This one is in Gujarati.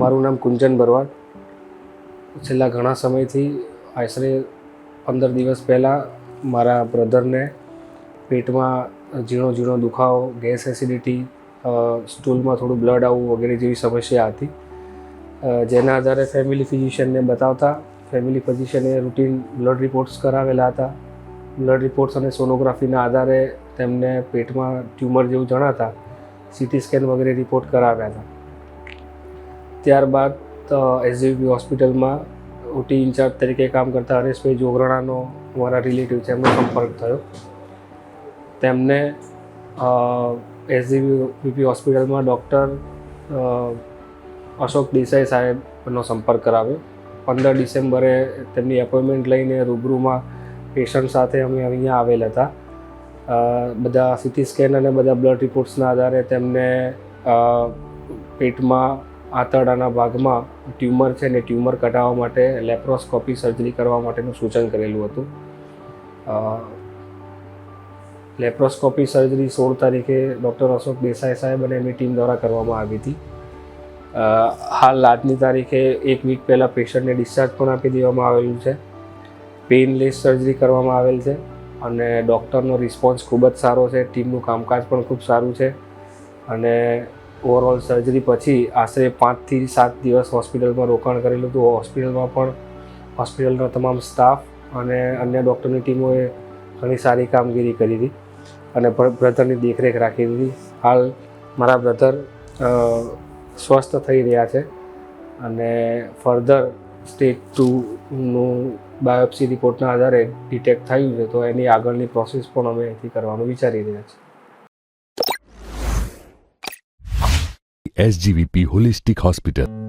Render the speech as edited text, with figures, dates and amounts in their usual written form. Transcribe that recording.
મારું નામ કુંજન બરવાડ. છેલ્લા ઘણા સમયથી આશરે 15 દિવસ પહેલાં મારા બ્રધરને પેટમાં ઝીણો દુખાવો, ગેસ એસિડિટી, સ્ટૂલમાં થોડું બ્લડ આવવું વગેરે જેવી સમસ્યા હતી. જેના આધારે ફેમિલી ફિઝિશિયનને બતાવતા ફેમિલી ફિઝિશિયને રૂટીન બ્લડ રિપોર્ટ્સ કરાવેલા હતા. બ્લડ રિપોર્ટ્સ અને સોનોગ્રાફીના આધારે તેમને પેટમાં ટ્યુમર જેવું જણાતા સીટી સ્કેન વગેરે રિપોર્ટ કરાવ્યા હતા. ત્યારબાદ એસજીવીપી હોસ્પિટલમાં ઓટી ઇન્ચાર્જ તરીકે કામ કરતા હરેશભાઈ જોગરાણાનો મારા રિલેટિવ છે, એમનો સંપર્ક થયો. તેમને એસજીવીપી હોસ્પિટલમાં ડૉક્ટર અશોક દેસાઈ સાહેબનો સંપર્ક કરાવ્યો. 15 ડિસેમ્બરે તેમની એપોઇન્ટમેન્ટ લઈને રૂબરૂમાં પેશન્ટ સાથે અમે અહીંયા આવેલ હતા. બધા સીટી સ્કેન અને બધા બ્લડ રિપોર્ટ્સના આધારે તેમને પેટમાં આંતરડાના ભાગમાં ટ્યુમર છે ને ટ્યુમર કઢાવવા માટે લેપ્રોસ્કોપી સર્જરી કરવા માટેનું સૂચન કરેલું હતું. લેપ્રોસ્કોપી સર્જરી 16 તારીખે ડૉક્ટર અશોક દેસાઈ સાહેબ અને એમની ટીમ દ્વારા કરવામાં આવી હતી. હાલ આજની તારીખે 1 વીક પહેલાં પેશન્ટને ડિસ્ચાર્જ પણ આપી દેવામાં આવેલું છે. પેઇનલેસ સર્જરી કરવામાં આવેલ છે અને ડૉક્ટરનો રિસ્પોન્સ ખૂબ જ સારો છે. ટીમનું કામકાજ પણ ખૂબ સારું છે અને ઓવરઓલ સર્જરી પછી આશરે 5 થી 7 દિવસ હોસ્પિટલમાં રોકાણ કરેલું હતું. હોસ્પિટલમાં પણ હોસ્પિટલના તમામ સ્ટાફ અને અન્ય ડૉક્ટરની ટીમોએ ઘણી સારી કામગીરી કરી હતી અને બ્રધરની દેખરેખ રાખી હતી. હાલ મારા બ્રધર સ્વસ્થ થઈ રહ્યા છે અને ફર્ધર સ્ટેજ 2નું બાયોપ્સી રિપોર્ટના આધારે ડિટેક્ટ થયું છે, તો એની આગળની પ્રોસેસ પણ અમે અહીંથી કરવાનું વિચારી રહ્યા છીએ. SGVP Holistic Hospital.